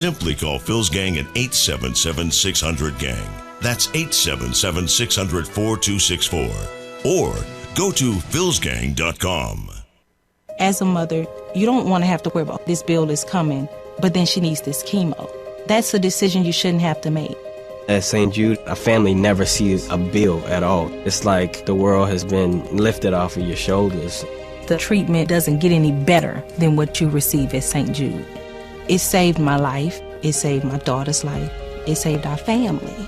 Simply call Phil's Gang at 877-600-GANG. That's 877-600-4264. Or go to philsgang.com. As a mother, you don't want to have to worry about this bill is coming, but then she needs this chemo. That's a decision you shouldn't have to make. At St. Jude, a family never sees a bill at all. It's like the world has been lifted off of your shoulders. The treatment doesn't get any better than what you receive at St. Jude. It saved my life. It saved my daughter's life. It saved our family.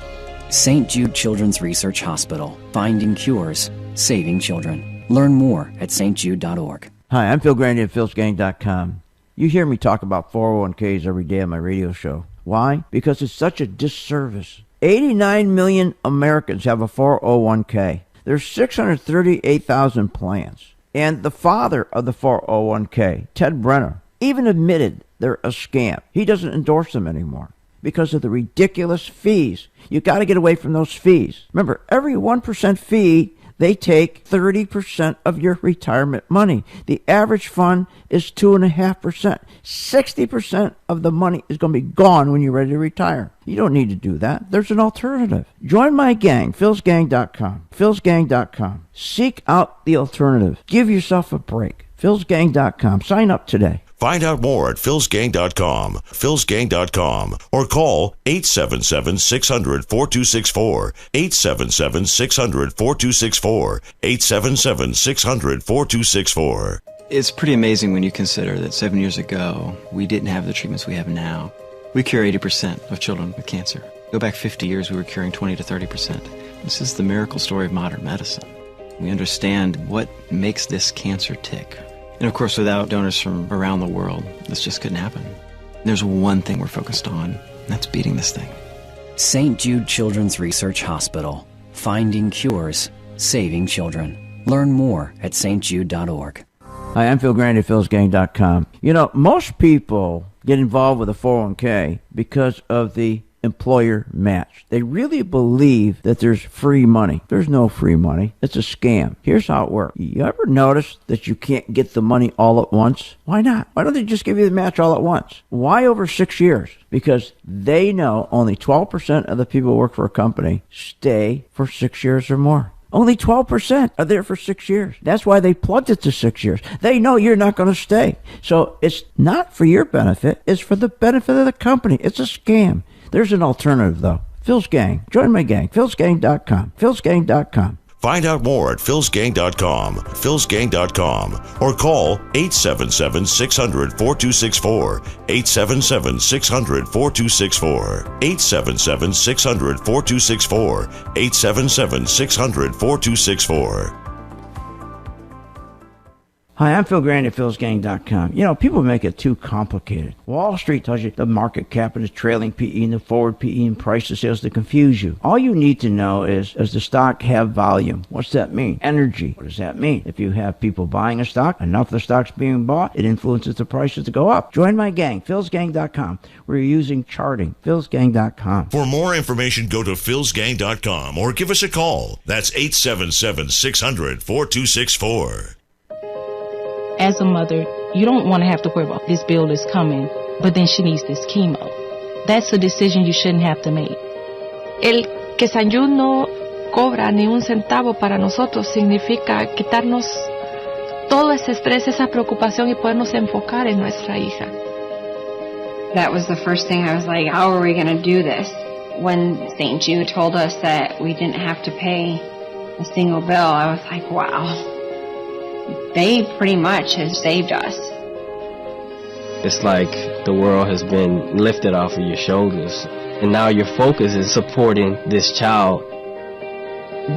St. Jude Children's Research Hospital. Finding cures. Saving children. Learn more at stjude.org. Hi, I'm Phil Grandy at philsgang.com. You hear me talk about 401ks every day on my radio show. Why? Because it's such a disservice. 89 million Americans have a 401k. There's 638,000 plans. And the father of the 401k, Ted Brenner, even admitted they're a scam. He doesn't endorse them anymore because of the ridiculous fees. You got to get away from those fees. Remember, every 1% fee, they take 30% of your retirement money. The average fund is 2.5%. 60% of the money is going to be gone when you're ready to retire. You don't need to do that. There's an alternative. Join my gang, philsgang.com. philsgang.com. Seek out the alternative. Give yourself a break. philsgang.com. Sign up today. Find out more at philsgang.com, philsgang.com, or call 877-600-4264, 877-600-4264, 877-600-4264. It's pretty amazing when you consider that 7 years ago, we didn't have the treatments we have now. We cure 80% of children with cancer. Go back 50 years, we were curing 20 to 30%. This is the miracle story of modern medicine. We understand what makes this cancer tick. And of course, without donors from around the world, this just couldn't happen. There's one thing we're focused on, and that's beating this thing. St. Jude Children's Research Hospital. Finding cures. Saving children. Learn more at stjude.org. Hi, I'm Phil Grandy at philsgang.com. You know, most people get involved with a 401k because of the employer match. They really believe that there's free money. There's no free money. It's a scam. Here's how it works. You ever notice that you can't get the money all at once? Why not? Why don't they just give you the match all at once? Why over 6 years? Because they know only 12% of the people who work for a company stay for 6 years or more. Only 12% are there for 6 years. That's why they plugged it to 6 years. They know you're not going to stay. So it's not for your benefit. It's for the benefit of the company. It's a scam. There's an alternative, though. Phil's Gang. Join my gang. philsgang.com. philsgang.com. Find out more at philsgang.com, philsgang.com, or call 877-600-4264, 877-600-4264, 877-600-4264, 877-600-4264. Hi, I'm Phil Grandy at philsgang.com. You know, people make it too complicated. Wall Street tells you the market cap and the trailing PE and the forward PE and price to sales to confuse you. All you need to know is, does the stock have volume? What's that mean? Energy. What does that mean? If you have people buying a stock, enough of the stock's being bought, it influences the prices to go up. Join my gang, philsgang.com. We're using charting, philsgang.com. For more information, go to philsgang.com or give us a call. That's 877-600-4264. As a mother, you don't want to have to worry about this bill is coming, but then she needs this chemo. That's a decision you shouldn't have to make. El que St. Jude no cobra ni un centavo para nosotros significa quitarnos todo ese estrés, esa preocupación y podernos enfocar en nuestra hija. That was the first thing I was like, how are we going to do this? When St. Jude told us that we didn't have to pay a single bill, I was like, wow. They pretty much have saved us. It's like the world has been lifted off of your shoulders, and now your focus is supporting this child.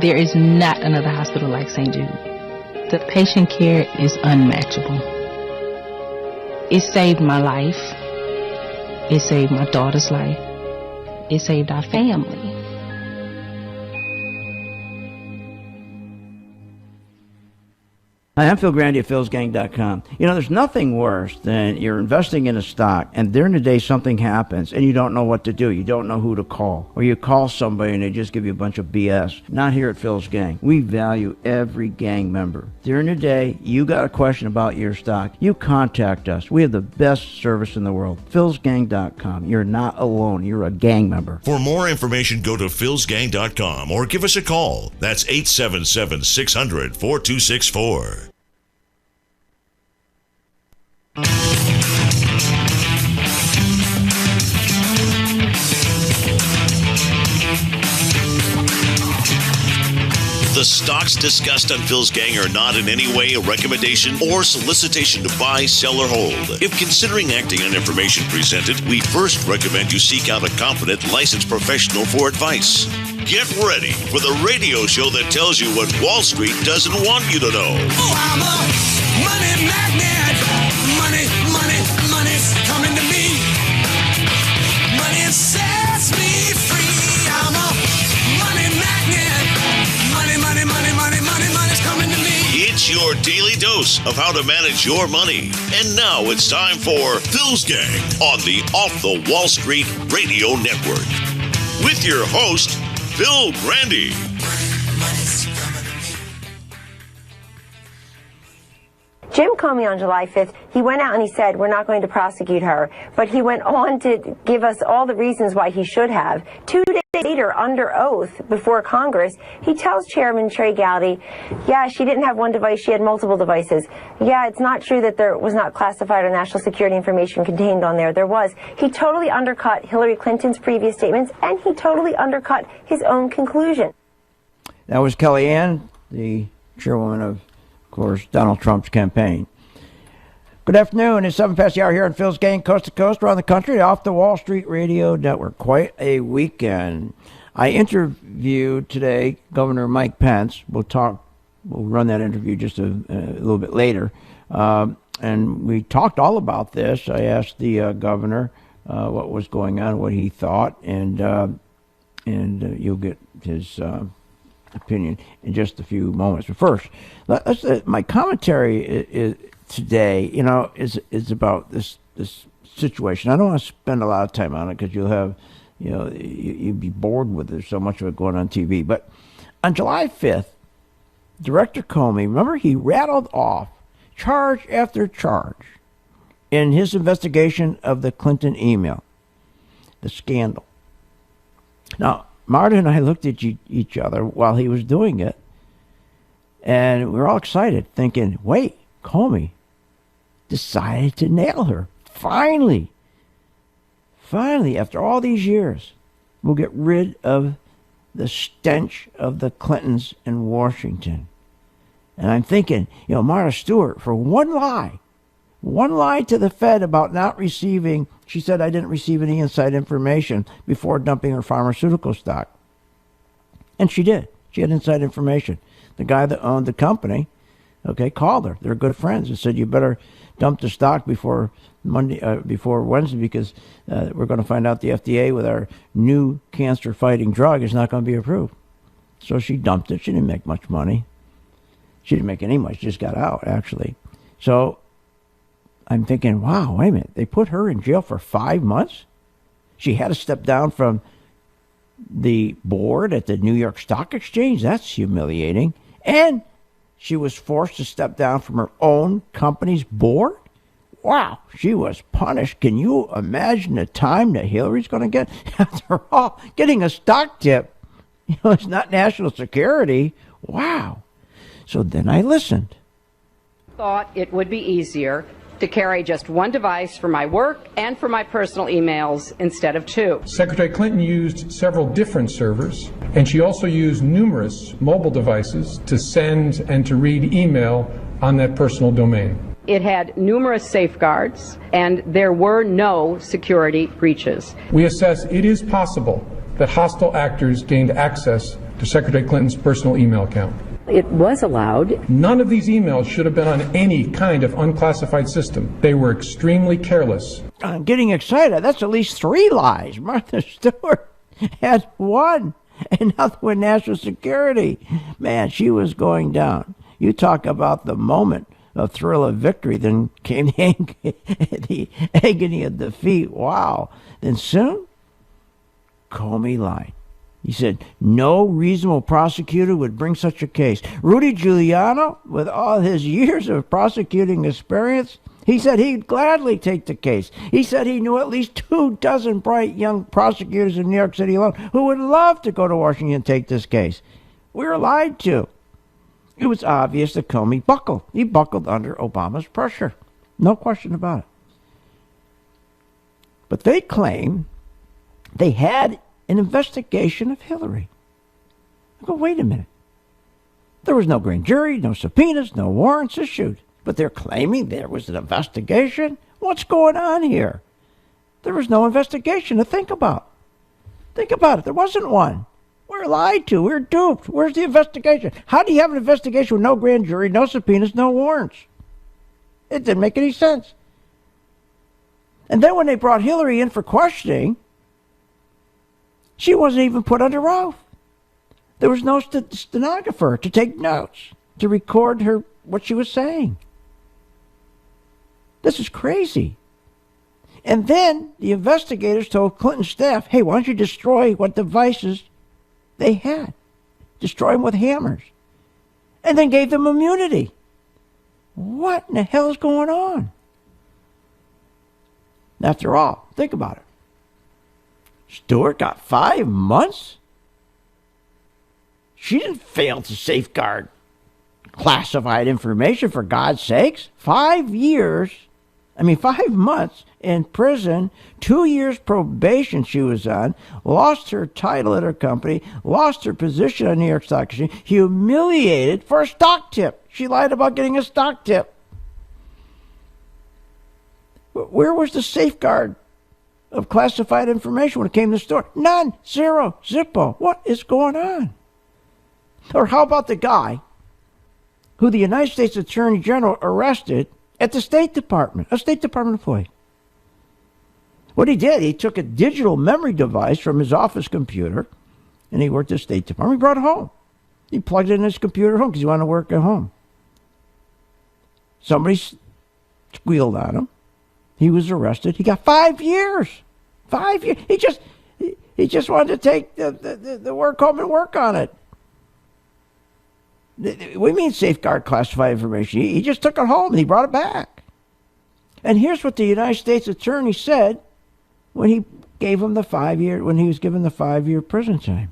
There is not another hospital like St. Jude. The patient care is unmatchable. It saved my life. It saved my daughter's life. It saved our family. Hi, I'm Phil Grandy at philsgang.com. You know, there's nothing worse than you're investing in a stock and during the day something happens and you don't know what to do. You don't know who to call. Or you call somebody and they just give you a bunch of BS. Not here at Phil's Gang. We value every gang member. During the day, you got a question about your stock, you contact us. We have the best service in the world. philsgang.com. You're not alone. You're a gang member. For more information, go to philsgang.com or give us a call. That's 877-600-4264. The stocks discussed on Phil's Gang are not in any way a recommendation or solicitation to buy, sell, or hold. If considering acting on information presented, we first recommend you seek out a competent, licensed professional for advice. Get ready for the radio show that tells you what Wall Street doesn't want you to know. Oh, I'm a money magnet. Money's coming to me. Money sets me free. I'm a money magnet. Money's coming to me. It's your daily dose of how to manage your money. And now it's time for Phil's Gang on the Off the Wall Street Radio Network. With your host, Phil Grandy. Jim Comey on July 5th, he went out and he said, we're not going to prosecute her. But he went on to give us all the reasons why he should have. 2 days later, under oath before Congress, he tells Chairman Trey Gowdy, yeah, she didn't have one device, she had multiple devices. Yeah, it's not true that there was not classified or national security information contained on there. There was. He totally undercut Hillary Clinton's previous statements, and he totally undercut his own conclusion. That was Kellyanne, the chairwoman of course, Donald Trump's campaign. Good afternoon. It's 7 past the hour here on Phil's Gang, coast to coast, around the country, off the Wall Street Radio Network. Quite a weekend. I interviewed today Governor Mike Pence. We'll run that interview just a little bit later. And we talked all about this. I asked the governor what was going on, what he thought, and you'll get his opinion in just a few moments. But first, my commentary is today, is about this situation. I don't want to spend a lot of time on it because you'll have, you'd be bored with it. So much of it going on TV. But on July 5th, Director Comey, remember, he rattled off charge after charge in his investigation of the Clinton email, the scandal. Now, Marta and I looked at each other while he was doing it, and we were all excited, thinking, wait, Comey decided to nail her. Finally, after all these years, we'll get rid of the stench of the Clintons in Washington. And I'm thinking, Martha Stewart, for one lie to the Fed about not receiving, she said, I didn't receive any inside information before dumping her pharmaceutical stock. And she did. She had inside information. The guy that owned the company, called her. They're good friends and said, you better dump the stock before Wednesday because we're going to find out the FDA with our new cancer-fighting drug is not going to be approved. So she dumped it. She didn't make much money. She didn't make any money. She just got out, actually. So I'm thinking, wow, wait a minute. They put her in jail for 5 months? She had to step down from the board at the New York Stock Exchange? That's humiliating. And she was forced to step down from her own company's board? Wow, she was punished. Can you imagine the time that Hillary's going to get? After all, getting a stock tip, it's not national security. Wow. So then I listened. Thought it would be easier to carry just one device for my work and for my personal emails instead of two. Secretary Clinton used several different servers, and she also used numerous mobile devices to send and to read email on that personal domain. It had numerous safeguards, and there were no security breaches. We assess it is possible that hostile actors gained access to Secretary Clinton's personal email account. It was allowed. None of these emails should have been on any kind of unclassified system. They were extremely careless. I'm getting excited. That's at least 3 lies. Martha Stewart had 1, and nothing with national security. Man, she was going down. You talk about the moment of thrill of victory, then came the agony of defeat. Wow. Then soon, Comey lied. He said no reasonable prosecutor would bring such a case. Rudy Giuliani, with all his years of prosecuting experience, he said he'd gladly take the case. He said he knew at least 24 bright young prosecutors in New York City alone who would love to go to Washington and take this case. We were lied to. It was obvious that Comey buckled. He buckled under Obama's pressure. No question about it. But they claim they had an investigation of Hillary. I go, wait a minute. There was no grand jury, no subpoenas, no warrants issued. But they're claiming there was an investigation? What's going on here? There was no investigation to think about. Think about it. There wasn't one. We're lied to. We're duped. Where's the investigation? How do you have an investigation with no grand jury, no subpoenas, no warrants? It didn't make any sense. And then when they brought Hillary in for questioning, she wasn't even put under oath. There was no stenographer to take notes, to record her what she was saying. This is crazy. And then the investigators told Clinton's staff, hey, why don't you destroy what devices they had? Destroy them with hammers. And then gave them immunity. What in the hell is going on? After all, think about it. Stewart got 5 months? She didn't fail to safeguard classified information, for God's sakes. 5 months in prison, 2 years probation she was on, lost her title at her company, lost her position on New York Stock Exchange, humiliated for a stock tip. She lied about getting a stock tip. Where was the safeguard of classified information when it came to the store? None. Zero. Zippo. What is going on? Or how about the guy who the United States Attorney General arrested at the State Department, a State Department employee? What he did, he took a digital memory device from his office computer, and he worked at the State Department. He brought it home. He plugged it in his computer at home because he wanted to work at home. Somebody squealed on him. He was arrested. He got 5 years. 5 years. He just wanted to take the work home and work on it. We mean safeguard classified information. He just took it home and he brought it back. And here's what the United States Attorney said when he gave him the 5 year, when he was given the 5 year prison time.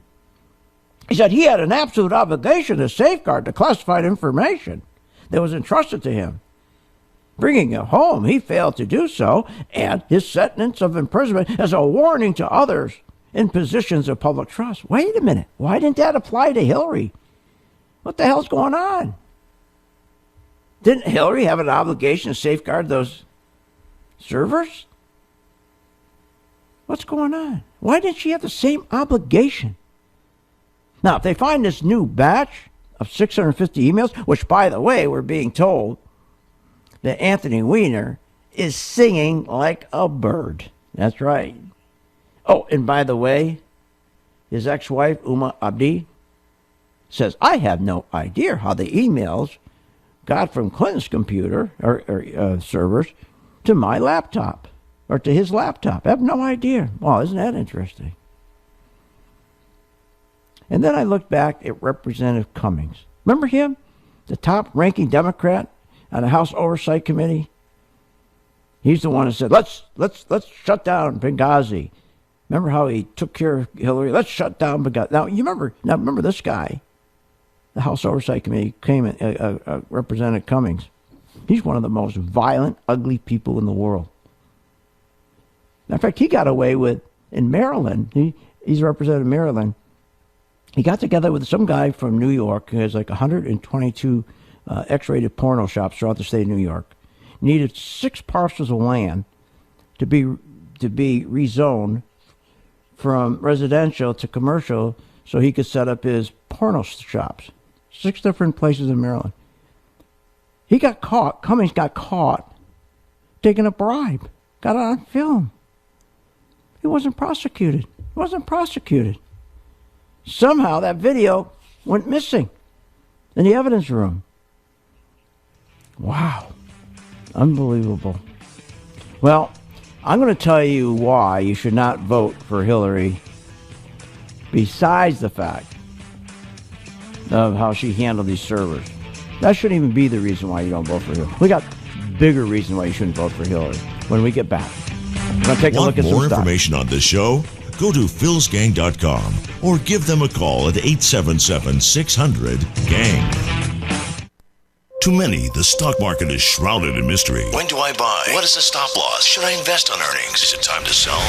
He said he had an absolute obligation to safeguard the classified information that was entrusted to him. Bringing it home, he failed to do so, and his sentence of imprisonment is a warning to others in positions of public trust. Wait a minute. Why didn't that apply to Hillary? What the hell's going on? Didn't Hillary have an obligation to safeguard those servers? What's going on? Why didn't she have the same obligation? Now, if they find this new batch of 650 emails, which, by the way, we're being told that Anthony Weiner is singing like a bird. That's right. Oh, and by the way, his ex-wife, Uma Abdi, says, I have no idea how the emails got from Clinton's computer or servers to my laptop or to his laptop. I have no idea. Well, isn't that interesting? And then I looked back at Representative Cummings. Remember him? The top-ranking Democrat on the House Oversight Committee? He's the one that said, let's shut down Benghazi. Remember how he took care of Hillary? Let's shut down Benghazi. Now remember this guy. The House Oversight Committee came in, Representative Cummings. He's one of the most violent, ugly people in the world. In fact, he got away with, in Maryland, he's represented Maryland, he got together with some guy from New York who has like 122 X-rated porno shops throughout the state of New York. Needed 6 parcels of land to be rezoned from residential to commercial so he could set up his porno shops. 6 different places in Maryland. He got caught. Cummings got caught taking a bribe. Got it on film. He wasn't prosecuted. Somehow that video went missing in the evidence room. Wow. Unbelievable. Well, I'm going to tell you why you should not vote for Hillary, besides the fact of how she handled these servers. That shouldn't even be the reason why you don't vote for Hillary. We got bigger reason why you shouldn't vote for Hillary when we get back. We're going to take a look at some more stuff. Information on this show? Go to philsgang.com or give them a call at 877-600-GANG. To many, the stock market is shrouded in mystery. When do I buy? What is the stop loss? Should I invest on earnings? Is it time to sell?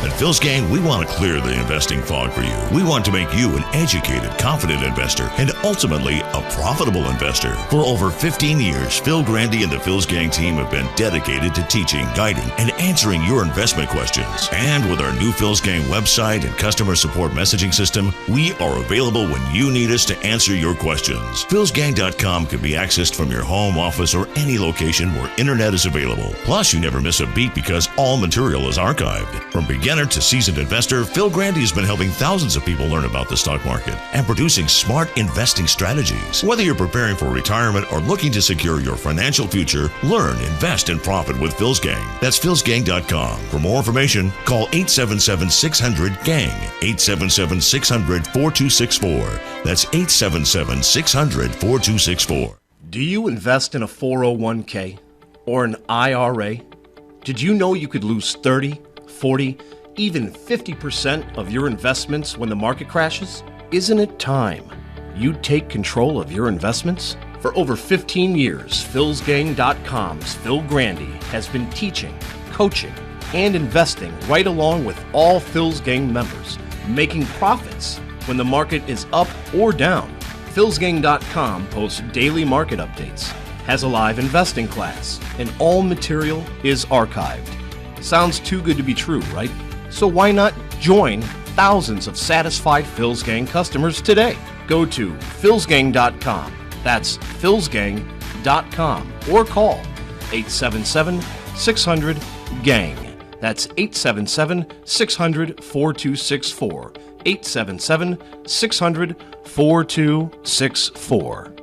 At Phil's Gang, we want to clear the investing fog for you. We want to make you an educated, confident investor and ultimately a profitable investor. For over 15 years, Phil Grandy and the Phil's Gang team have been dedicated to teaching, guiding, and answering your investment questions. And with our new Phil's Gang website and customer support messaging system, we are available when you need us to answer your questions. philsgang.com can be accessed from your home, office, or any location where internet is available. Plus, you never miss a beat because all material is archived. From beginner to seasoned investor, Phil Grandy has been helping thousands of people learn about the stock market and producing smart investing strategies. Whether you're preparing for retirement or looking to secure your financial future, learn, invest, and profit with Phil's Gang. That's philsgang.com. For more information, call 877-600-GANG, 877-600-4264. That's 877-600-4264. Do you invest in a 401k or an IRA? Did you know you could lose 30, 40, even 50% of your investments when the market crashes? Isn't it time you take control of your investments? For over 15 years, philsgang.com's Phil Grandy has been teaching, coaching, and investing right along with all Phil's Gang members, making profits when the market is up or down. philsgang.com posts daily market updates, has a live investing class, and all material is archived. Sounds too good to be true, right? So why not join thousands of satisfied Phil's Gang customers today? Go to philsgang.com. That's philsgang.com or call 877-600-GANG. That's 877-600-4264. 877-600-4264.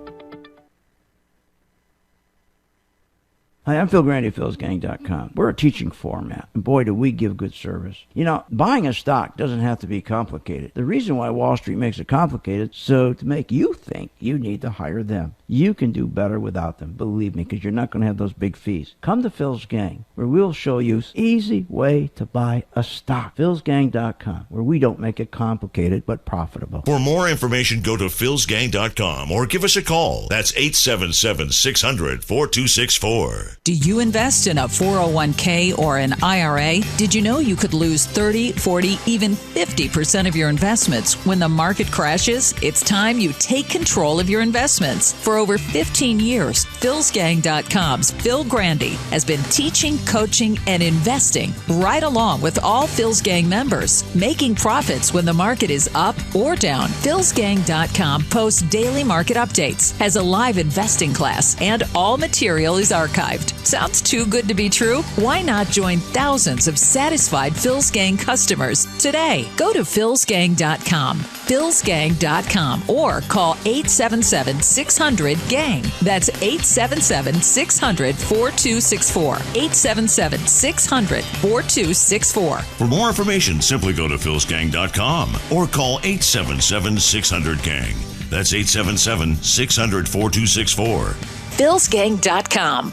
Hi, I'm Phil Grandy, philsgang.com. We're a teaching format, and boy, do we give good service. You know, buying a stock doesn't have to be complicated. The reason why Wall Street makes it complicated, so to make you think you need to hire them. You can do better without them, believe me, because you're not going to have those big fees. Come to Phil's Gang, where we'll show you an easy way to buy a stock. philsgang.com, where we don't make it complicated, but profitable. For more information, go to philsgang.com or give us a call. That's 877-600-4264. Do you invest in a 401k or an IRA? Did you know you could lose 30, 40, even 50% of your investments when the market crashes? It's time you take control of your investments. For over 15 years, philsgang.com's Phil Grandy has been teaching, coaching, and investing right along with all Phil's Gang members, making profits when the market is up or down. philsgang.com posts daily market updates, has a live investing class, and all material is archived. Sounds too good to be true? Why not join thousands of satisfied Phil's Gang customers today? Go to philsgang.com, philsgang.com, or call 877-600-GANG. That's 877-600-4264. 877-600-4264. For more information, simply go to philsgang.com or call 877-600-GANG. That's 877-600-4264. philsgang.com.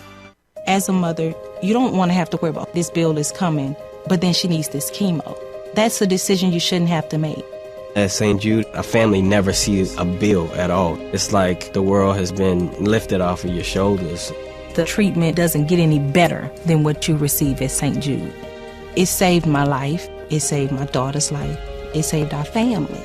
As a mother, you don't want to have to worry about this bill is coming, but then she needs this chemo. That's a decision you shouldn't have to make. At St. Jude, a family never sees a bill at all. It's like the world has been lifted off of your shoulders. The treatment doesn't get any better than what you receive at St. Jude. It saved my life. It saved my daughter's life. It saved our family.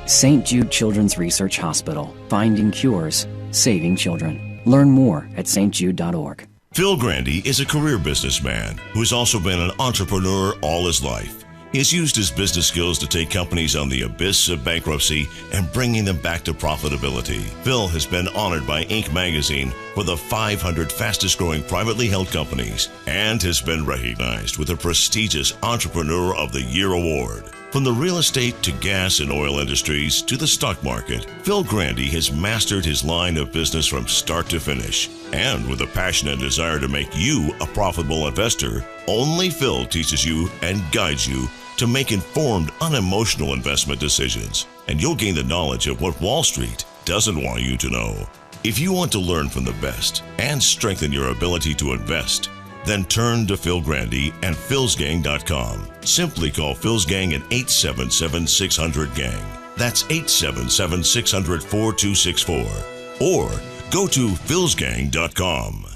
St. Jude Children's Research Hospital. Finding cures, saving children. Learn more at stjude.org. Phil Grandy is a career businessman who's also been an entrepreneur all his life. He has used his business skills to take companies on the abyss of bankruptcy and bringing them back to profitability. Phil has been honored by Inc. magazine for the 500 fastest growing privately held companies and has been recognized with the prestigious Entrepreneur of the Year award. From the real estate to gas and oil industries to the stock market, Phil Grandy has mastered his line of business from start to finish. And with a passion and desire to make you a profitable investor, only Phil teaches you and guides you to make informed, unemotional investment decisions. And you'll gain the knowledge of what Wall Street doesn't want you to know. If you want to learn from the best and strengthen your ability to invest, then turn to Phil Grandy and philsgang.com. Simply call Phil's Gang at 877-600-GANG. That's 877-600-4264. Or go to philsgang.com.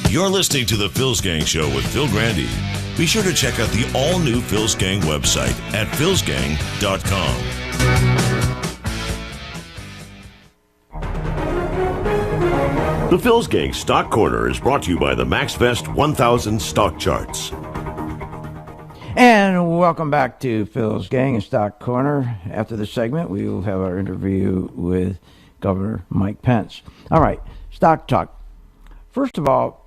You're listening to the Phil's Gang Show with Phil Grandy. Be sure to check out the all-new Phil's Gang website at philsgang.com. The Phil's Gang Stock Corner is brought to you by the MaxVest 1000 Stock Charts. And welcome back to Phil's Gang and Stock Corner. After the segment, we will have our interview with Governor Mike Pence. All right, stock talk. First of all,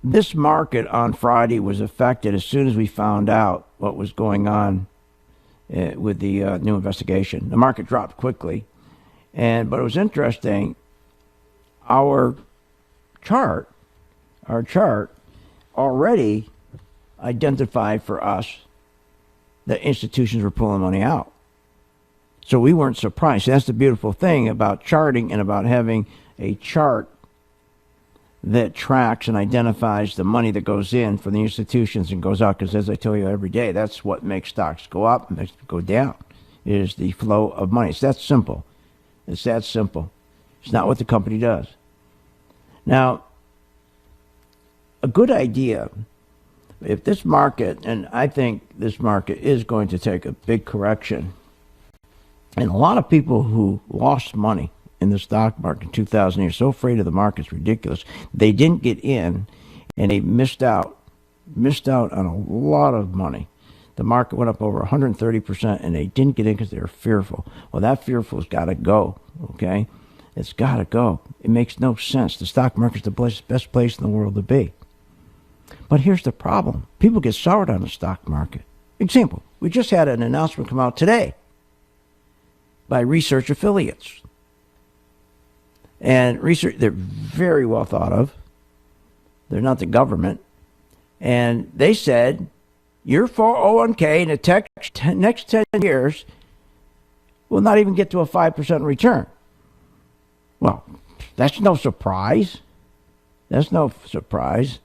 this market on Friday was affected as soon as we found out what was going on with the new investigation. The market dropped quickly, but it was interesting. Our chart already identified for us that institutions were pulling money out. So we weren't surprised. That's the beautiful thing about charting and about having a chart that tracks and identifies the money that goes in for the institutions and goes out, because as I tell you every day, that's what makes stocks go up and makes them go down, is the flow of money. It's that simple. It's that simple. It's not what the company does. Now, a good idea, if this market, and I think this market is going to take a big correction, and a lot of people who lost money in the stock market in 2000 are so afraid of the market, it's ridiculous. They didn't get in, and they missed out on a lot of money. The market went up over 130%, and they didn't get in because they were fearful. Well, that fearful's got to go, okay? It's got to go. It makes no sense. The stock market's the best place in the world to be. But here's the problem. People get soured on the stock market. Example, we just had an announcement come out today by Research Affiliates. And research, they're very well thought of. They're not the government. And they said, your 401k in the next 10 years will not even get to a 5% return. Well, that's no surprise. That's no surprise.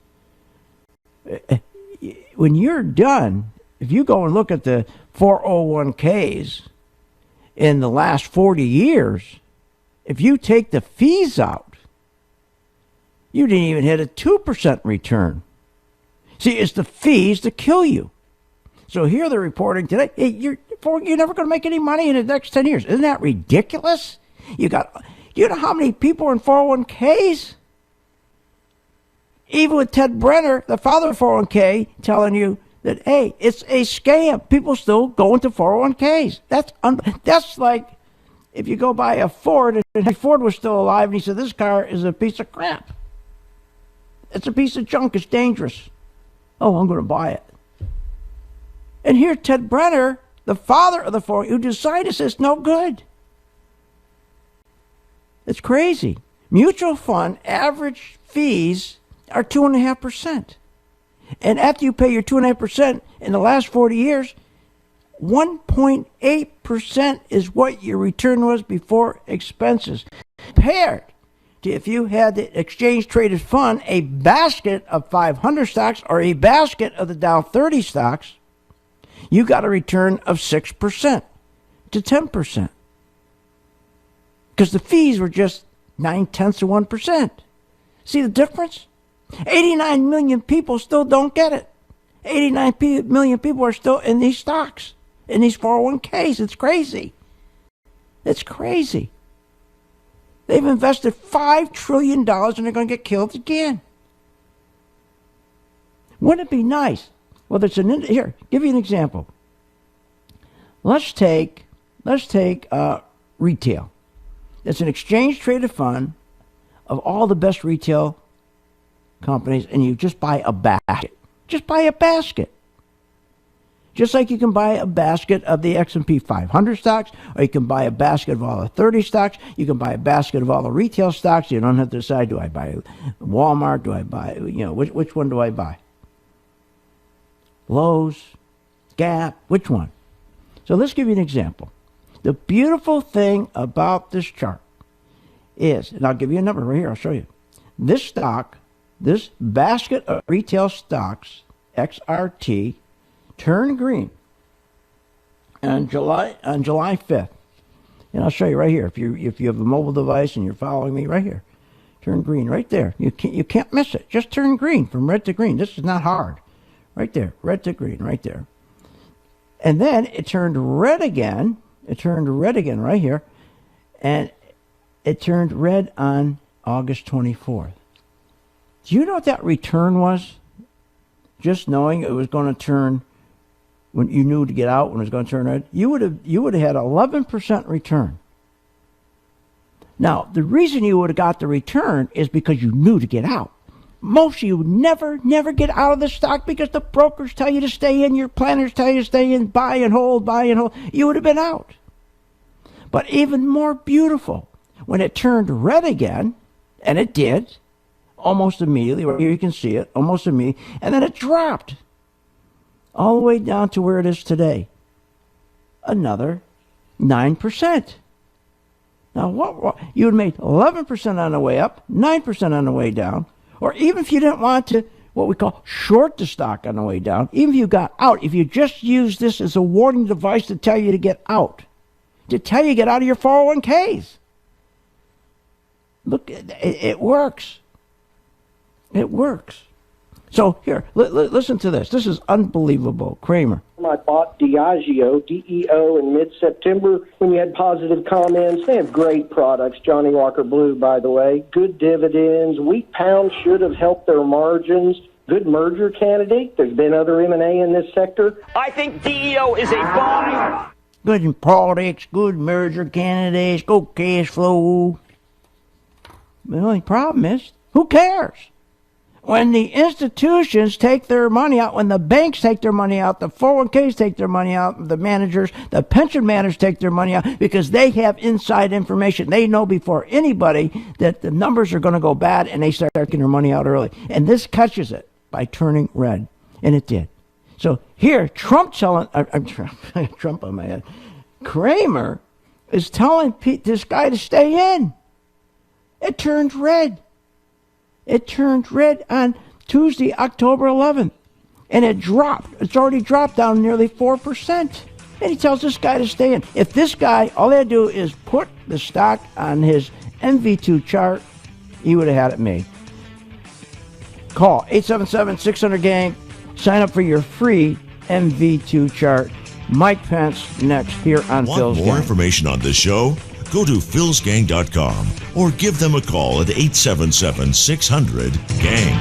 When you're done, if you go and look at the 401ks in the last 40 years, if you take the fees out, you didn't even hit a 2% return. See, it's the fees that kill you. So here they're reporting today, hey, you're never going to make any money in the next 10 years. Isn't that ridiculous? You know how many people are in 401ks? Even with Ted Brenner, the father of 401k, telling you that, hey, it's a scam. People still go into 401ks. That's like if you go buy a Ford, and Ford was still alive, and he said, this car is a piece of crap. It's a piece of junk. It's dangerous. Oh, I'm going to buy it. And here, Ted Brenner, the father of the Ford, who decided it's no good. It's crazy. Mutual fund average fees are 2.5%. And after you pay your 2.5% in the last 40 years, 1.8% is what your return was before expenses. Compared to if you had the exchange traded fund, a basket of 500 stocks or a basket of the Dow 30 stocks, you got a return of 6% to 10%. Because the fees were just 0.9%. See the difference? 89 million people still don't get it. 89 million people are still in these stocks, in these 401ks. It's crazy. It's crazy. They've invested $5 trillion and they're going to get killed again. Wouldn't it be nice? Well, here, give you an example. Let's take let's take retail. It's an exchange-traded fund of all the best retail companies, and you just buy a basket. Just buy a basket. Just like you can buy a basket of the S&P 500 stocks, or you can buy a basket of all the 30 stocks. You can buy a basket of all the retail stocks. You don't have to decide, do I buy Walmart? Do I buy, which one do I buy? Lowe's, Gap, which one? So let's give you an example. The beautiful thing about this chart is, and I'll give you a number right here, I'll show you. This stock, this basket of retail stocks, XRT, turned green on July 5th. And I'll show you right here. If you have a mobile device and you're following me right here, turn green right there. You can't miss it. Just turn green from red to green. This is not hard. Right there, red to green, right there. And then it turned red again. It turned red again right here. And it turned red on August 24th. Do you know what that return was? Just knowing it was going to turn, when you knew to get out, when it was going to turn red, you would have had 11% return. Now, the reason you would have got the return is because you knew to get out. Most of you never get out of the stock because the brokers tell you to stay in, your planners tell you to stay in, buy and hold. You would have been out. But even more beautiful, when it turned red again, and it did, almost immediately, right here you can see it, almost immediately, and then it dropped all the way down to where it is today. Another 9%. Now, what you would have made 11% on the way up, 9% on the way down. Or even if you didn't want to, what we call short the stock on the way down, even if you got out, if you just use this as a warning device to tell you to get out, to tell you to get out of your 401ks. Look, it works. It works. So here, listen to this. This is unbelievable. Kramer. I bought Diageo, DEO, in mid-September when you had positive comments. They have great products. Johnny Walker Blue, by the way. Good dividends. Wheat pounds should have helped their margins. Good merger candidate. There's been other M&A in this sector. I think DEO is a buy. Good products, good merger candidates, good cash flow. The only problem is, who cares? When the institutions take their money out, when the banks take their money out, the 401ks take their money out, the managers, the pension managers take their money out because they have inside information. They know before anybody that the numbers are going to go bad, and they start taking their money out early. And this catches it by turning red. And it did. So here, Trump on my head. Kramer is telling this guy to stay in. It turned red. It turned red on Tuesday, October 11th. And it dropped. It's already dropped down nearly 4%. And he tells this guy to stay in. If this guy, all they had to do is put the stock on his MV2 chart, he would have had it made. Call 877-600-GANG. Sign up for your free MV2 chart. Mike Pence next here on Phil's Gang. Want more information on this show? Go to philsgang.com or give them a call at 877-600-GANG.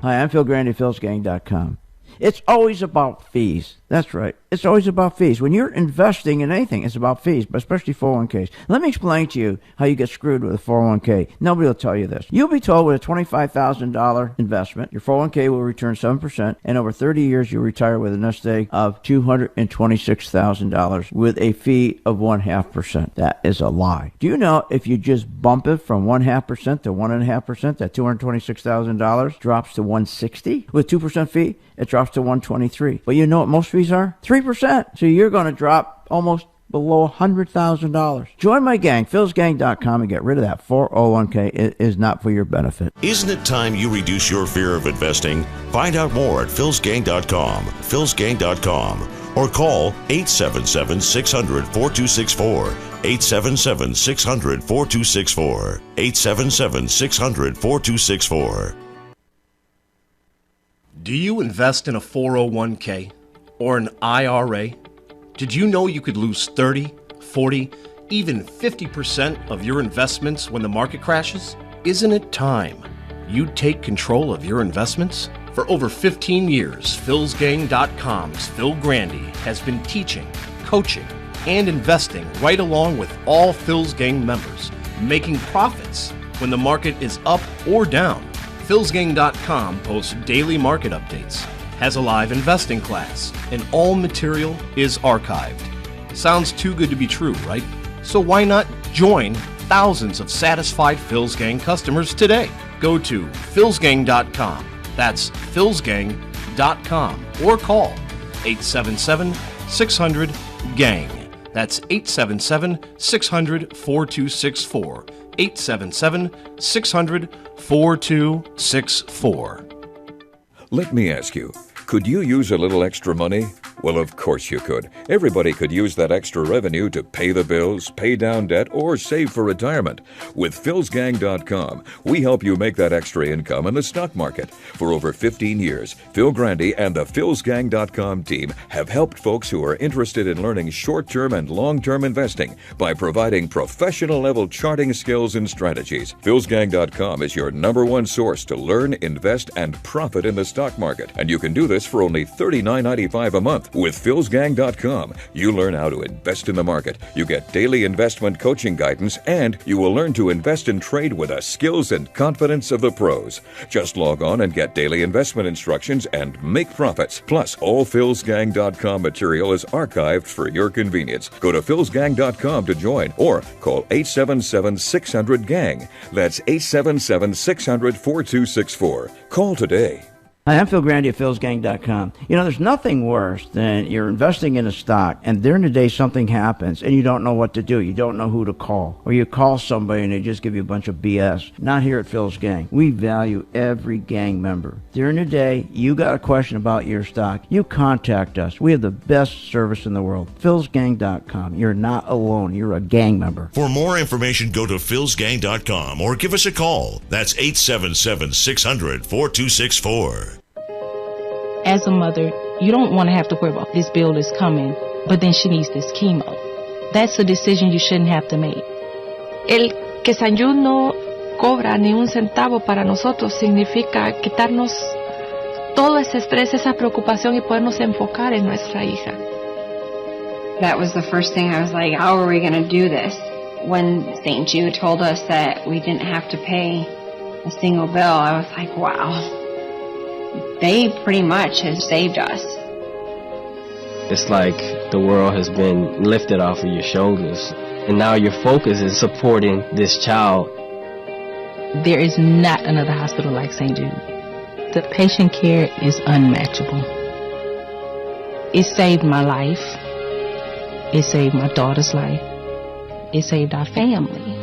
Hi, I'm Phil Grandy, philsgang.com. It's always about fees. That's right. It's always about fees. When you're investing in anything, it's about fees, but especially 401ks. Let me explain to you how you get screwed with a 401k. Nobody will tell you this. You'll be told with a $25,000 investment, your 401k will return 7%, and over 30 years, you'll retire with a nest egg of $226,000 with a fee of 0.5%. That is a lie. Do you know if you just bump it from 0.5% to 1.5%, that $226,000 drops to $160 with 2% fee? It drops to $123. But you know what most fees are? 3%. So you're going to drop almost below $100,000. Join my gang, philsgang.com, and get rid of that 401k. It is not for your benefit. Isn't it time you reduce your fear of investing? Find out more at philsgang.com, philsgang.com, or call 877-600-4264, 877-600-4264, 877-600-4264. Do you invest in a 401k or an IRA? Did you know you could lose 30, 40, even 50% of your investments when the market crashes? Isn't it time you take control of your investments? For over 15 years, philsgang.com's Phil Grandy has been teaching, coaching, and investing right along with all Phil's Gang members, making profits when the market is up or down. Phil'sGang.com posts daily market updates, has a live investing class, and all material is archived. Sounds too good to be true, right? So why not join thousands of satisfied Phil's Gang customers today? Go to Phil'sGang.com. That's Phil'sGang.com or call 877-600-GANG. That's 877-600-4264. 877-600-4264. Let me ask you, could you use a little extra money? Well, of course you could. Everybody could use that extra revenue to pay the bills, pay down debt, or save for retirement. With Phil'sGang.com, we help you make that extra income in the stock market. For over 15 years, Phil Grandy and the Phil'sGang.com team have helped folks who are interested in learning short-term and long-term investing by providing professional-level charting skills and strategies. Phil'sGang.com is your #1 source to learn, invest, and profit in the stock market. And you can do this for only $39.95 a month. With Phil'sGang.com, you learn how to invest in the market, you get daily investment coaching guidance, and you will learn to invest and trade with the skills and confidence of the pros. Just log on and get daily investment instructions and make profits. Plus, all Phil'sGang.com material is archived for your convenience. Go to Phil'sGang.com to join or call 877-600-GANG. That's 877-600-4264. Call today. Hi, I'm Phil Grandy at Phil'sGang.com. You know, there's nothing worse than you're investing in a stock and during the day something happens and you don't know what to do. You don't know who to call. Or you call somebody and they just give you a bunch of BS. Not here at Phil's Gang. We value every gang member. During the day, you got a question about your stock, you contact us. We have the best service in the world. Phil'sGang.com. You're not alone. You're a gang member. For more information, go to Phil'sGang.com or give us a call. That's 877-600-4264. As a mother, you don't want to have to worry about this bill is coming, but then she needs this chemo. That's a decision you shouldn't have to make. El que St. Jude no cobra ni un centavo para nosotros significa quitarnos todo ese estrés, esa preocupación y podernos enfocar en nuestra hija. That was the first thing I was like, how are we going to do this? When St. Jude told us that we didn't have to pay a single bill, I was like, wow. They pretty much have saved us. It's like the world has been lifted off of your shoulders, and now your focus is supporting this child. There is not another hospital like St. Jude. The patient care is unmatchable. It saved my life. It saved my daughter's life. It saved our family.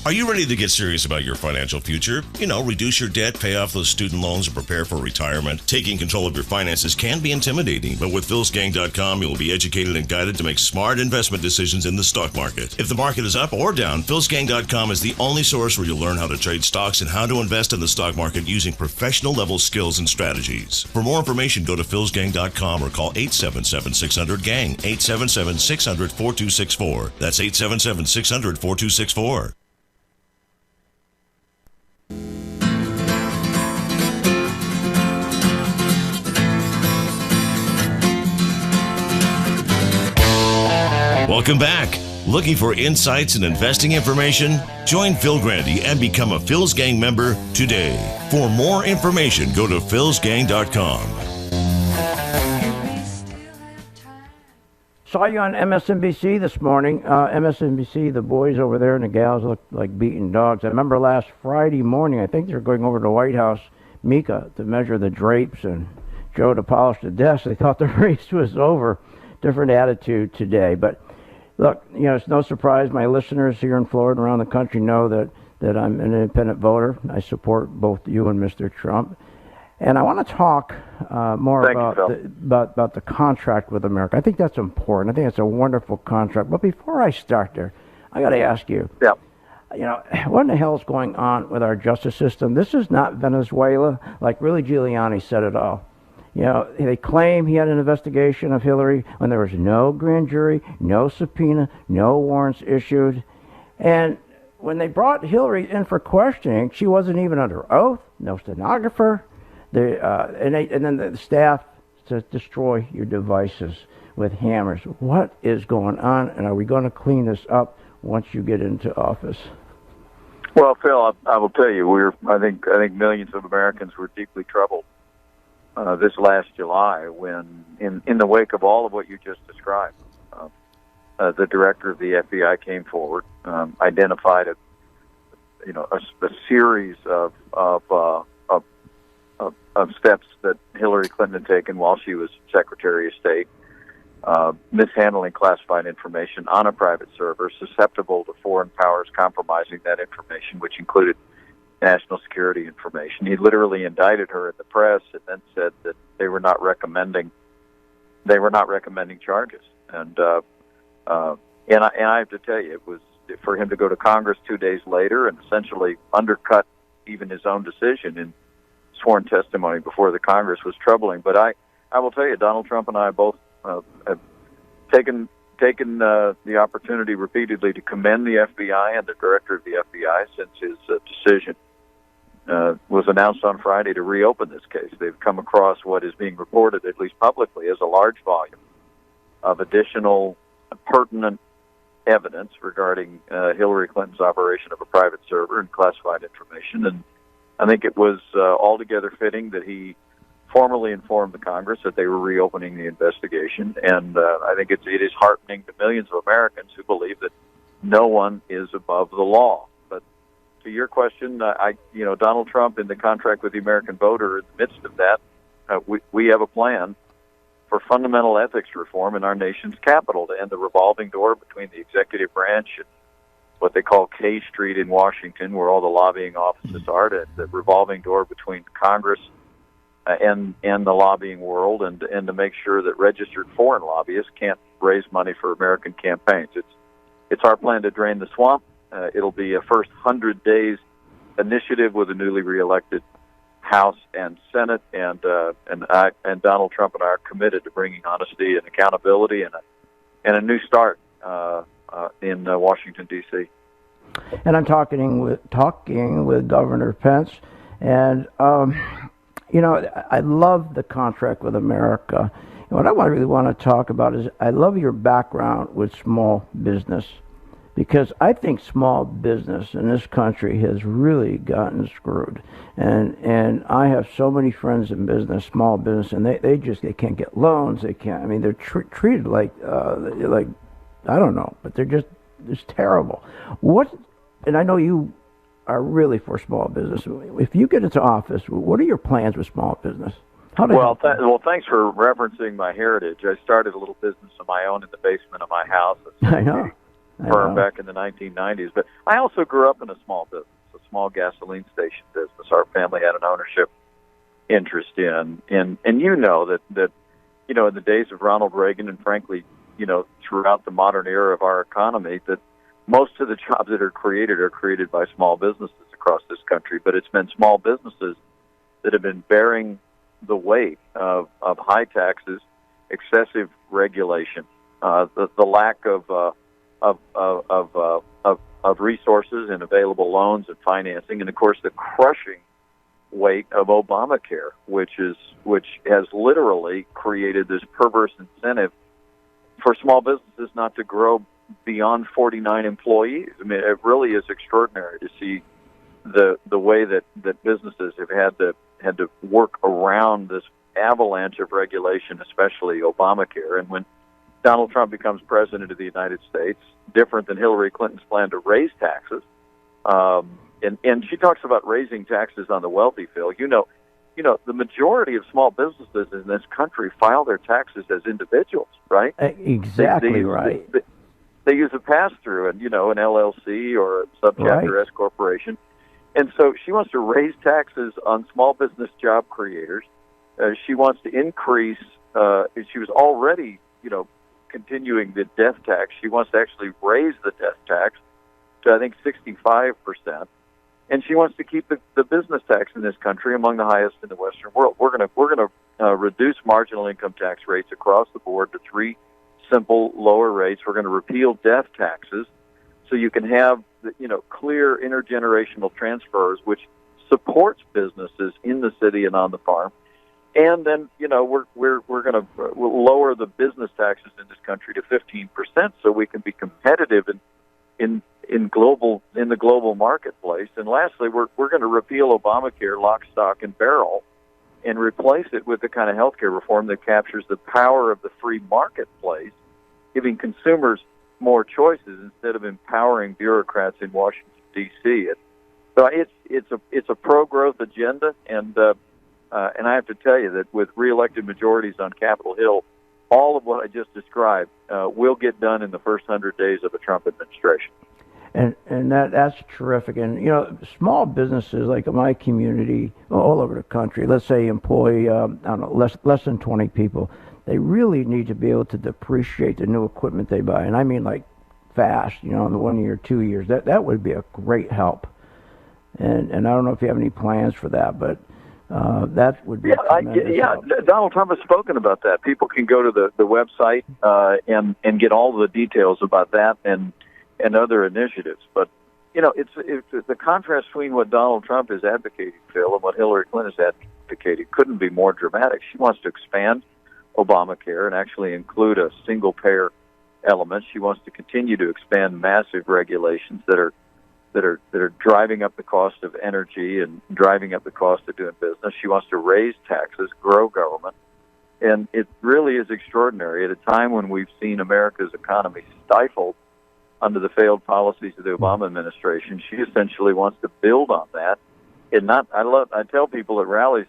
Are you ready to get serious about your financial future? You know, reduce your debt, pay off those student loans, and prepare for retirement. Taking control of your finances can be intimidating, but with Phil'sGang.com, you'll be educated and guided to make smart investment decisions in the stock market. If the market is up or down, Phil'sGang.com is the only source where you'll learn how to trade stocks and how to invest in the stock market using professional-level skills and strategies. For more information, go to Phil'sGang.com or call 877-600-GANG, 877-600-4264. That's 877-600-4264. Welcome back. Looking for insights and investing information? Join Phil Grandy and become a Phil's Gang member today. For more information, go to Phil'sGang.com. Saw you on MSNBC this morning. MSNBC, the boys over there and the gals look like beaten dogs. I remember last Friday morning, I think they were going over to the White House, Mika, to measure the drapes and Joe to polish the desk. They thought the race was over. Different attitude today. But look, you know, it's no surprise my listeners here in Florida and around the country know that I'm an independent voter. I support both you and Mr. Trump. And I want to talk more about the contract with America. I think that's important. I think it's a wonderful contract. But before I start there, I got to ask you, you know, what in the hell is going on with our justice system? This is not Venezuela. Like, really, Giuliani said it all. You know, they claim he had an investigation of Hillary when there was no grand jury, no subpoena, no warrants issued. And when they brought Hillary in for questioning, she wasn't even under oath, no stenographer. And then the staff to destroy your devices with hammers. What is going on, and are we going to clean this up once you get into office? Well, Phil, I will tell you, I think millions of Americans were deeply troubled this last July when, in the wake of all of what you just described, the director of the FBI came forward, identified a series of steps that Hillary Clinton had taken while she was Secretary of State, mishandling classified information on a private server, susceptible to foreign powers compromising that information, which included national security information. He literally indicted her in the press and then said that they were not recommending charges. And I have to tell you, it was for him to go to Congress 2 days later and essentially undercut even his own decision in sworn testimony before the Congress was troubling. But I will tell you, Donald Trump and I both have taken the opportunity repeatedly to commend the FBI and the director of the FBI since his decision was announced on Friday to reopen this case. They've come across what is being reported, at least publicly, as a large volume of additional pertinent evidence regarding Hillary Clinton's operation of a private server and classified information. And I think it was altogether fitting that he formally informed the Congress that they were reopening the investigation. And I think it is heartening to millions of Americans who believe that no one is above the law. But to your question, Donald Trump, in the contract with the American voter, in the midst of that, we have a plan for fundamental ethics reform in our nation's capital to end the revolving door between the executive branch and what they call K Street in Washington, where all the lobbying offices are, to the revolving door between Congress and the lobbying world, and to make sure that registered foreign lobbyists can't raise money for American campaigns. It's our plan to drain the swamp. It'll be a first 100 days initiative with a newly reelected House and Senate, and Donald Trump and I are committed to bringing honesty and accountability and a new start in Washington, D.C. And I'm talking with Governor Pence, and I love the contract with America. And what I really want to talk about is I love your background with small business, because I think small business in this country has really gotten screwed. And I have so many friends in business, small business, and they can't get loans. They can't. I mean, they're treated like I don't know, but they're just terrible. And I know you are really for small business. If you get into office, what are your plans with small business? Well, thanks for referencing my heritage. I started a little business of my own in the basement of my house. I know. Firm back in the 1990s. But I also grew up in a small business, a small gasoline station business. Our family had an ownership interest in. And you know that in the days of Ronald Reagan, and frankly, throughout the modern era of our economy, that most of the jobs that are created by small businesses across this country. But it's been small businesses that have been bearing the weight of high taxes, excessive regulation, the lack of resources and available loans and financing, and of course the crushing weight of Obamacare, which has literally created this perverse incentive for small businesses not to grow beyond 49 employees. I mean, it really is extraordinary to see the way that businesses have had to work around this avalanche of regulation, especially Obamacare. And when Donald Trump becomes president of the United States, different than Hillary Clinton's plan to raise taxes, and she talks about raising taxes on the wealthy, Phil. The majority of small businesses in this country file their taxes as individuals, right? Exactly right. They use a pass-through, and an LLC or a subchapter S corporation. And so she wants to raise taxes on small business job creators. She wants to increase. She was already, continuing the death tax. She wants to actually raise the death tax to, I think, 65%. And she wants to keep the business tax in this country among the highest in the Western world. We're going to reduce marginal income tax rates across the board to 3 simple lower rates. We're going to repeal death taxes so you can have clear intergenerational transfers, which supports businesses in the city and on the farm. And then, we're going to lower the business taxes in this country to 15% so we can be competitive in the global marketplace. And lastly, we're going to repeal Obamacare lock, stock, and barrel and replace it with the kind of health care reform that captures the power of the free marketplace, giving consumers more choices instead of empowering bureaucrats in Washington, D.C. So it's a pro-growth agenda, and I have to tell you that with reelected majorities on Capitol Hill, all of what I just described will get done in the first 100 days of a Trump administration. And that's terrific. And, small businesses like my community all over the country, let's say employ, less than 20 people, they really need to be able to depreciate the new equipment they buy. And I mean like fast, in 1 year, 2 years. That would be a great help. And I don't know if you have any plans for that, but that would be help. Donald Trump has spoken about that. People can go to the website and get all the details about that and other initiatives. But, it's the contrast between what Donald Trump is advocating, Phil, and what Hillary Clinton is advocating couldn't be more dramatic. She wants to expand Obamacare and actually include a single-payer element. She wants to continue to expand massive regulations that are driving up the cost of energy and driving up the cost of doing business. She wants to raise taxes, grow government, and it really is extraordinary at a time when we've seen America's economy stifled under the failed policies of the Obama administration. She essentially wants to build on that. And I tell people at rallies,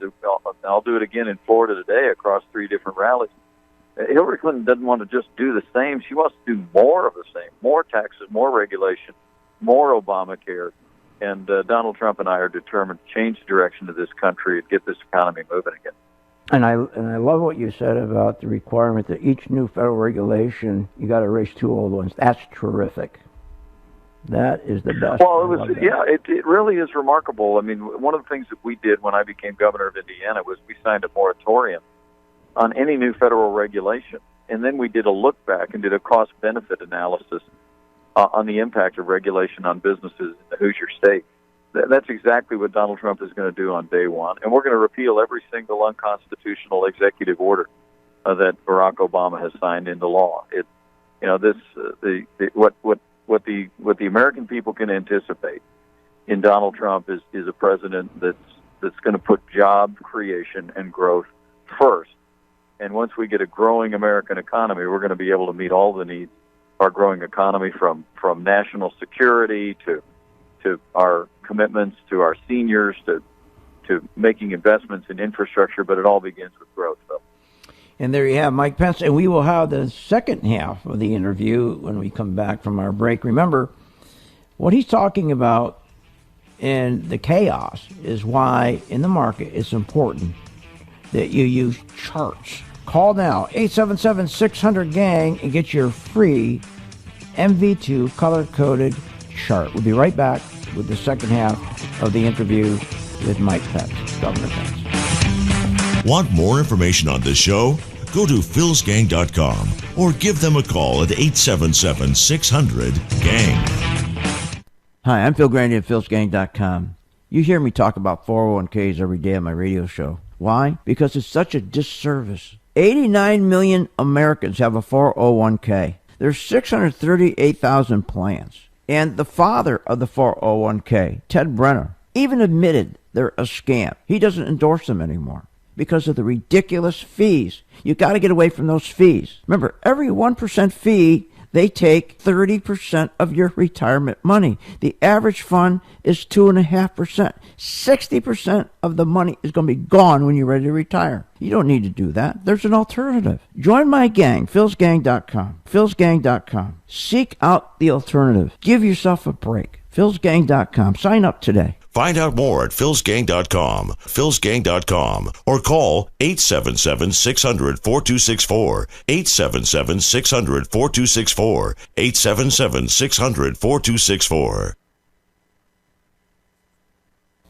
I'll do it again in Florida today across 3 different rallies. Hillary Clinton doesn't want to just do the same. She wants to do more of the same, more taxes, more regulation, more Obamacare. And Donald Trump and I are determined to change the direction of this country and get this economy moving again. And I love what you said about the requirement that each new federal regulation, you got to erase 2 old ones. That's terrific. That is the best. Well, it really is remarkable. I mean, one of the things that we did when I became governor of Indiana was we signed a moratorium on any new federal regulation. And then we did a look back and did a cost-benefit analysis on the impact of regulation on businesses in the Hoosier State. That's exactly what Donald Trump is going to do on day one. And we're going to repeal every single unconstitutional executive order that Barack Obama has signed into law. What the American people can anticipate in Donald Trump is a president that's going to put job creation and growth first. And once we get a growing American economy, we're going to be able to meet all the needs of our growing economy, from national security to our commitments to our seniors to making investments in infrastructure. But it all begins with growth, though. And there you have Mike Pence. And we will have the second half of the interview when we come back from our break. Remember, what he's talking about in the chaos is why in the market it's important that you use charts. Call now, 877-600-GANG, and get your free MV2 color-coded chart. We'll be right back with the second half of the interview with Mike Pence, Governor Pence. Want more information on this show? Go to philsgang.com or give them a call at 877-600-GANG. Hi, I'm Phil Grandy at philsgang.com. You hear me talk about 401ks every day on my radio show. Why? Because it's such a disservice. 89 million Americans have a 401k. There's 638,000 plans. And the father of the 401k, Ted Brenner, even admitted they're a scam. He doesn't endorse them anymore because of the ridiculous fees. You got to get away from those fees. Remember, every 1% fee, they take 30% of your retirement money. The average fund is 2.5%. 60% of the money is going to be gone when you're ready to retire. You don't need to do that. There's an alternative. Join my gang, philsgang.com. philsgang.com. Seek out the alternative. Give yourself a break. philsgang.com. Sign up today. Find out more at philsgang.com, philsgang.com, or call 877-600-4264, 877-600-4264, 877-600-4264.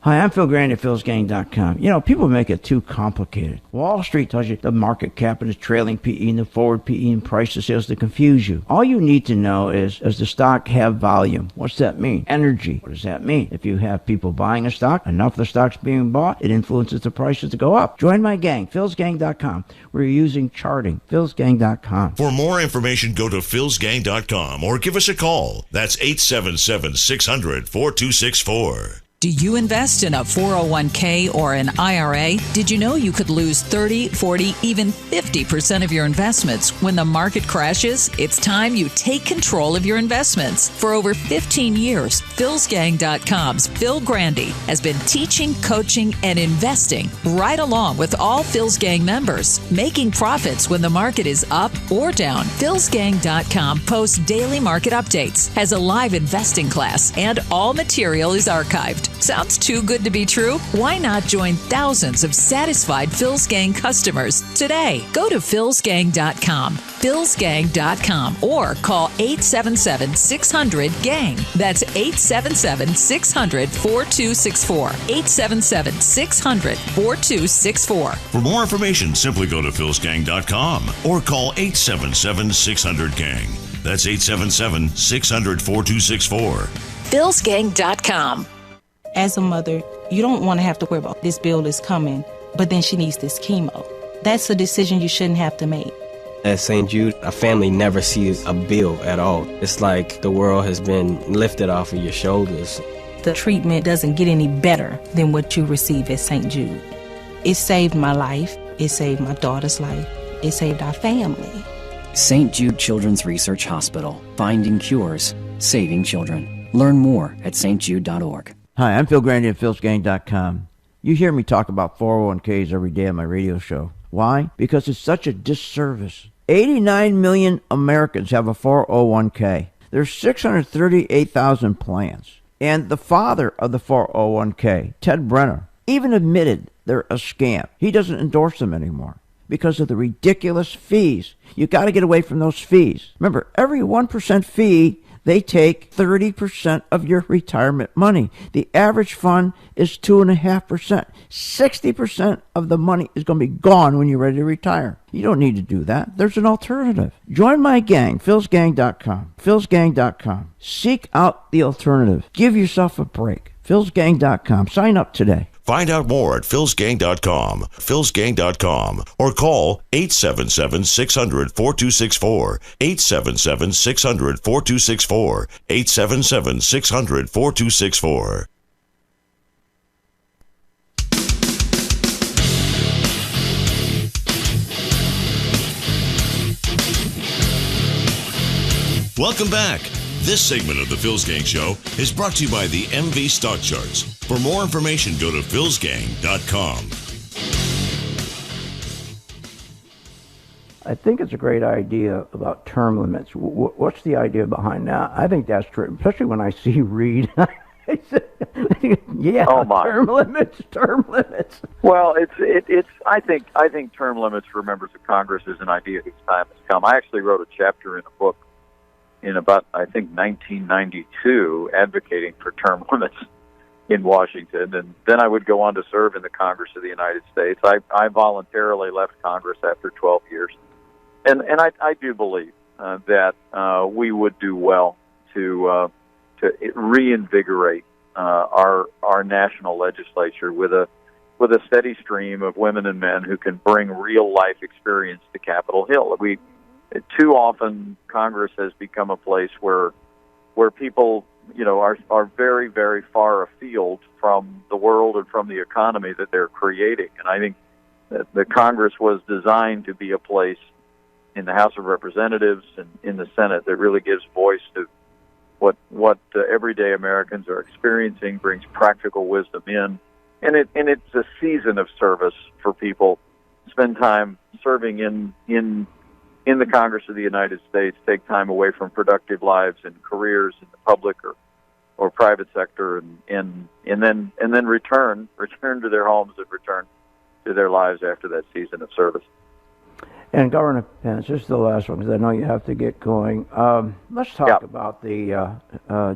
Hi, I'm Phil Grande at philsgang.com. You know, people make it too complicated. Wall Street tells you the market cap and the trailing PE and the forward PE and price to sales to confuse you. All you need to know is, does the stock have volume? What's that mean? Energy. What does that mean? If you have people buying a stock, enough of the stock's being bought, it influences the prices to go up. Join my gang, philsgang.com. We're using charting, philsgang.com. For more information, go to philsgang.com or give us a call. That's 877-600-4264. Do you invest in a 401k or an IRA? Did you know you could lose 30, 40, even 50% of your investments when the market crashes? It's time you take control of your investments. For over 15 years, philsgang.com's Phil Grande has been teaching, coaching, and investing right along with all Phil's Gang members, making profits when the market is up or down. philsgang.com posts daily market updates, has a live investing class, and all material is archived. Sounds too good to be true? Why not join thousands of satisfied Phil's Gang customers today? Go to philsgang.com, philsgang.com, or call 877-600-GANG. That's 877-600-4264. 877-600-4264. For more information, simply go to philsgang.com or call 877-600-GANG. That's 877-600-4264. philsgang.com. As a mother, you don't want to have to worry about this bill is coming, but then she needs this chemo. That's a decision you shouldn't have to make. At St. Jude, a family never sees a bill at all. It's like the world has been lifted off of your shoulders. The treatment doesn't get any better than what you receive at St. Jude. It saved my life. It saved my daughter's life. It saved our family. St. Jude Children's Research Hospital. Finding cures. Saving children. Learn more at stjude.org. Hi, I'm Phil Grande at philsgang.com. You hear me talk about 401ks every day on my radio show. Why? Because it's such a disservice. 89 million Americans have a 401k. There's 638,000 plans. And the father of the 401k, Ted Brenner, even admitted they're a scam. He doesn't endorse them anymore because of the ridiculous fees. You got to get away from those fees. Remember, every 1% fee, they take 30% of your retirement money. The average fund is 2.5%. 60% of the money is going to be gone when you're ready to retire. You don't need to do that. There's an alternative. Join my gang, philsgang.com. philsgang.com. Seek out the alternative. Give yourself a break. philsgang.com. Sign up today. Find out more at philsgang.com, philsgang.com, or call 877-600-4264, 877-600-4264, 877-600-4264. Welcome back. This segment of the Phil's Gang Show is brought to you by the MV Stock Charts. For more information, go to philsgang.com. I think it's a great idea about term limits. What's the idea behind that? I think that's true, especially when I see Reed. Yeah, oh my. Term limits. Well, it's. I think term limits for members of Congress is an idea whose time has come. I actually wrote a chapter in a book in about, I think, 1992, advocating for term limits in Washington, and then I would go on to serve in the Congress of the United States. I voluntarily left Congress after 12 years, and I do believe that we would do well to reinvigorate our national legislature with a steady stream of women and men who can bring real life experience to Capitol Hill. Too often, Congress has become a place where people, are very, very far afield from the world and from the economy that they're creating. And I think that the Congress was designed to be a place in the House of Representatives and in the Senate that really gives voice to what everyday Americans are experiencing, brings practical wisdom in, and it's a season of service for people. Spend time serving in the Congress of the United States, take time away from productive lives and careers in the public or private sector, and then return to their homes and return to their lives after that season of service. And Governor Pence, this is the last one because I know you have to get going. Let's talk about the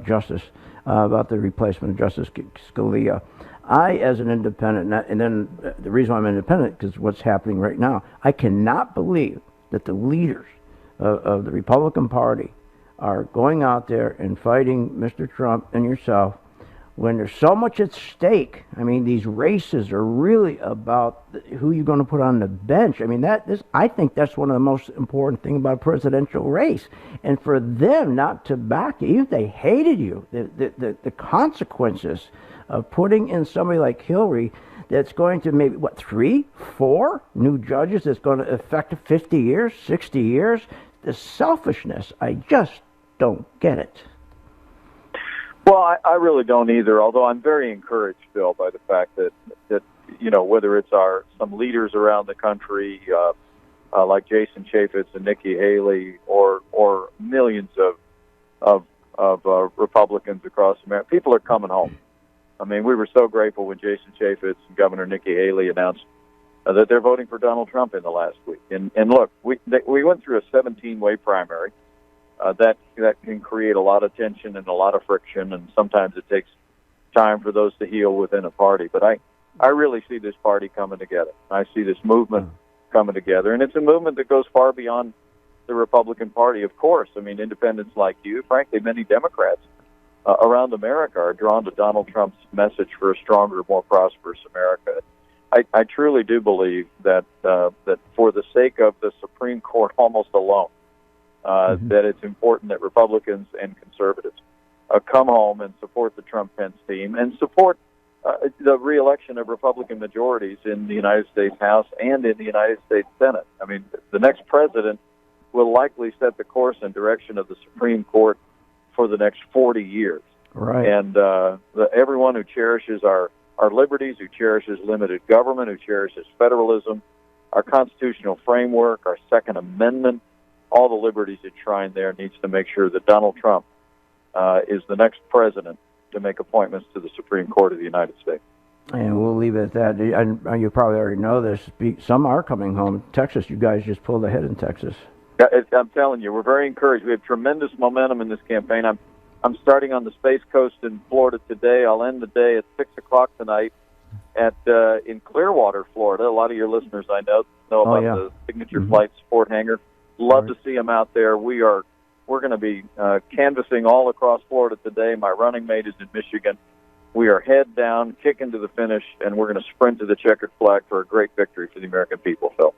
justice, about the replacement of Justice Scalia. I, as an independent, and then the reason why I'm independent, because what's happening right now, I cannot believe that the leaders of the Republican Party are going out there and fighting Mr. Trump and yourself when there's so much at stake. I mean, these races are really about who you're going to put on the bench. I mean, I think that's one of the most important things about a presidential race. And for them not to back you, even if they hated you, the consequences of putting in somebody like Hillary that's going to maybe, 3, 4 new judges that's going to affect 50 years, 60 years, the selfishness, I just don't get it. Well, I really don't either, although I'm very encouraged, Bill, by the fact that whether it's some leaders around the country, like Jason Chaffetz and Nikki Haley, or millions of Republicans across America, people are coming home. I mean, we were so grateful when Jason Chaffetz and Governor Nikki Haley announced that they're voting for Donald Trump in the last week. And look, we went through a 17-way primary. That can create a lot of tension and a lot of friction, and sometimes it takes time for those to heal within a party. But I really see this party coming together. I see this movement coming together, and it's a movement that goes far beyond the Republican Party, of course. I mean, independents like you, frankly, many Democrats around America are drawn to Donald Trump's message for a stronger, more prosperous America. I truly do believe that for the sake of the Supreme Court almost alone, that it's important that Republicans and conservatives come home and support the Trump-Pence team and support the re-election of Republican majorities in the United States House and in the United States Senate. I mean, the next president will likely set the course and direction of the Supreme Court for the next 40 years. Right. And everyone who cherishes our liberties, who cherishes limited government, who cherishes federalism, our constitutional framework, our Second Amendment, all the liberties enshrined there, needs to make sure that Donald Trump is the next president to make appointments to the Supreme Court of the United States. And we'll leave it at that. And you probably already know this. Some are coming home. Texas, you guys just pulled ahead in Texas. I'm telling you, we're very encouraged. We have tremendous momentum in this campaign. I'm starting on the Space Coast in Florida today. I'll end the day at 6 o'clock tonight in Clearwater, Florida. A lot of your listeners I know about the Signature Flight Sport Hangar. Love to see them out there. We're going to be canvassing all across Florida today. My running mate is in Michigan. We are head down, kicking to the finish, and we're going to sprint to the checkered flag for a great victory for the American people, Phil.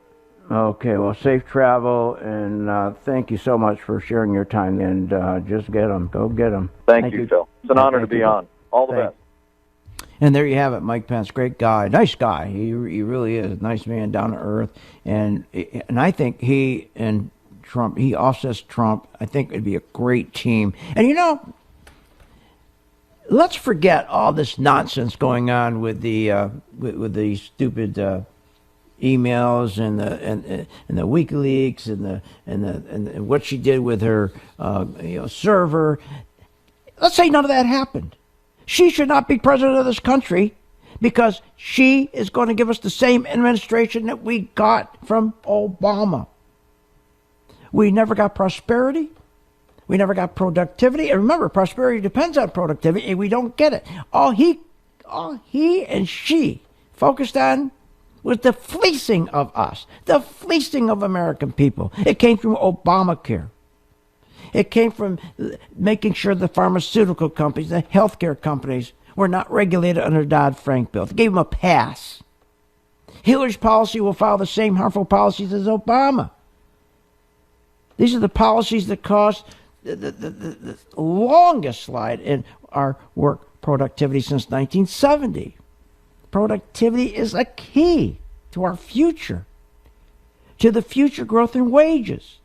Okay, well, safe travel, and thank you so much for sharing your time, and just get them. Go get them. Thank you, Phil. It's an honor to be on. All the best. And there you have it, Mike Pence, great guy, nice guy. He really is a nice man, down to earth, and I think he and Trump, he offsets Trump. I think it'd be a great team. And let's forget all this nonsense going on with the stupid emails and the WikiLeaks and what she did with her server. Let's say none of that happened. She should not be president of this country because she is going to give us the same administration that we got from Obama. We never got prosperity. We never got productivity. And remember, prosperity depends on productivity, and we don't get it. All he and she focused on was the fleecing of us, the fleecing of American people. It came from Obamacare. It came from making sure the pharmaceutical companies, the healthcare companies, were not regulated under Dodd-Frank bill. They gave them a pass. Hillary's policy will follow the same harmful policies as Obama. These are the policies that caused the longest slide in our work productivity since 1970. Productivity is a key to our future, to the future growth in wages.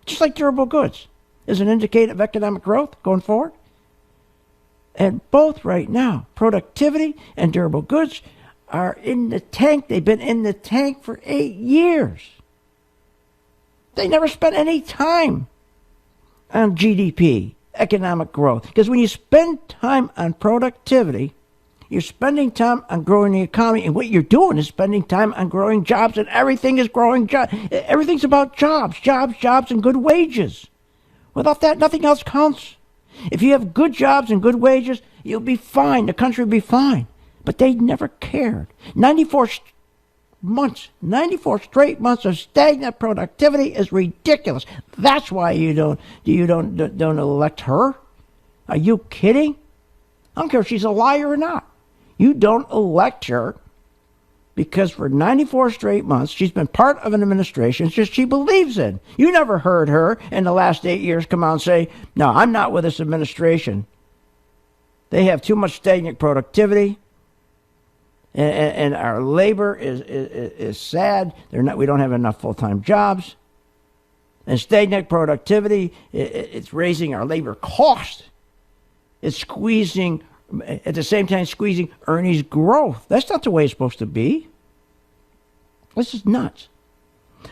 Just like durable goods is an indicator of economic growth going forward. And both right now, productivity and durable goods are in the tank. They've been in the tank for 8 years. They never spent any time on GDP, economic growth. Because when you spend time on productivity, you're spending time on growing the economy. And what you're doing is spending time on growing jobs. And everything is growing jobs. Everything's about jobs, and good wages. Without that, nothing else counts. If you have good jobs and good wages, you'll be fine. The country will be fine. But they never cared. 94 straight months of stagnant productivity is ridiculous. That's why you don't elect her. Are you kidding? I don't care if she's a liar or not. You don't elect her because for 94 straight months she's been part of an administration just she believes in. You never heard her in the last 8 years come out and say, "No, I'm not with this administration. They have too much stagnant productivity." And our labor is sad. We don't have enough full-time jobs. And stagnant productivity, it's raising our labor cost. It's squeezing, at the same time, squeezing earnings growth. That's not the way it's supposed to be. This is nuts.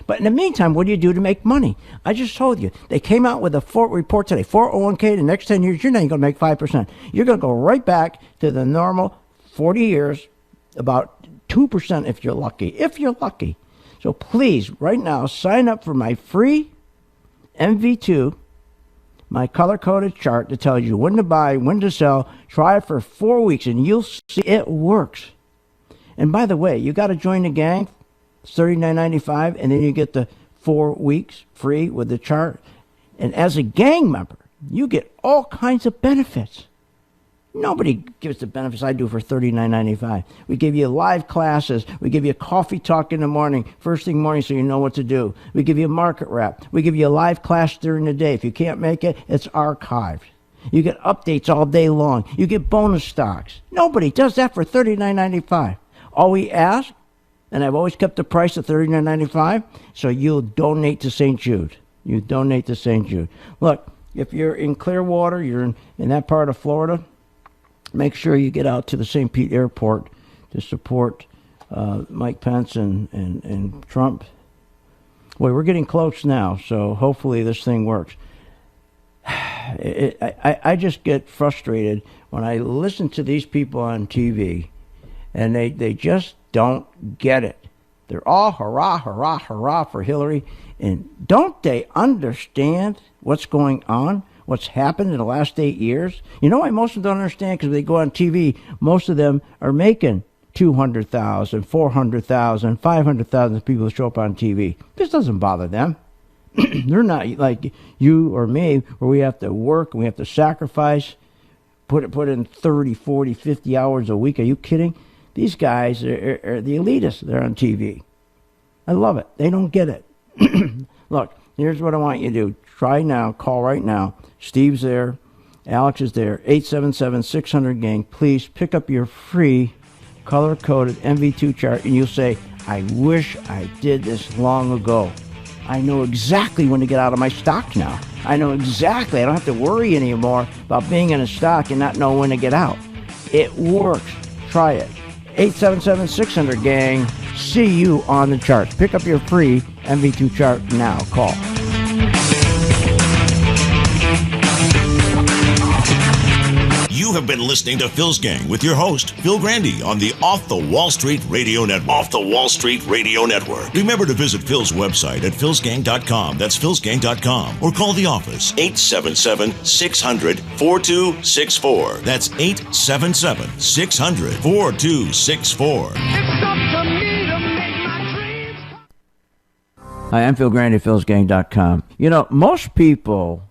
But in the meantime, what do you do to make money? I just told you. They came out with a report today. 401k, the next 10 years, you're not even going to make 5%. You're going to go right back to the normal 40 years, about 2% if you're lucky. If you're lucky. So please, right now, sign up for my free MV2, my color-coded chart that tells you when to buy, when to sell. Try it for 4 weeks, and you'll see it works. And by the way, you got to join the gang. It's $39.95, and then you get the 4 weeks free with the chart. And as a gang member, you get all kinds of benefits. Nobody gives the benefits I do for $39.95. We give you live classes. We give you coffee talk in the morning, first thing morning, so you know what to do. We give you a market wrap. We give you a live class during the day. If you can't make it, it's archived. You get updates all day long. You get bonus stocks. Nobody does that for $39.95. All we ask, and I've always kept the price at $39.95, so you'll donate to St. Jude. You donate to St. Jude. Look, if you're in Clearwater, you're in that part of Florida, make sure you get out to the St. Pete Airport to support Mike Pence and Trump. Well, we're getting close now, so hopefully this thing works. I just get frustrated when I listen to these people on TV, and they just don't get it. They're all hurrah, hurrah, hurrah for Hillary, and don't they understand what's going on? What's happened in the last 8 years? You know why most of them don't understand? Because they go on TV, most of them are making $200,000, $400,000, $500,000 people who show up on TV. This doesn't bother them. They're not like you or me, where we have to work and we have to sacrifice, put in 30, 40, 50 hours a week. Are you kidding? These guys are the elitists. They're on TV. I love it. They don't get it. Look, here's what I want you to do. Try now. Call right now. Steve's there. Alex is there. 877-600-GANG. Please pick up your free color-coded MV2 chart, and you'll say, I wish I did this long ago. I know exactly when to get out of my stock now. I know exactly. I don't have to worry anymore about being in a stock and not know when to get out. It works. Try it. 877-600-GANG. See you on the chart. Pick up your free MV2 chart now. Call. You have been listening to Phil's Gang with your host, Phil Grandy, on the Off the Wall Street Radio Network. Off the Wall Street Radio Network. Remember to visit Phil's website at philsgang.com. That's philsgang.com. Or call the office, 877-600-4264. That's 877-600-4264. Hi, I'm Phil Grandy, philsgang.com. You know, most people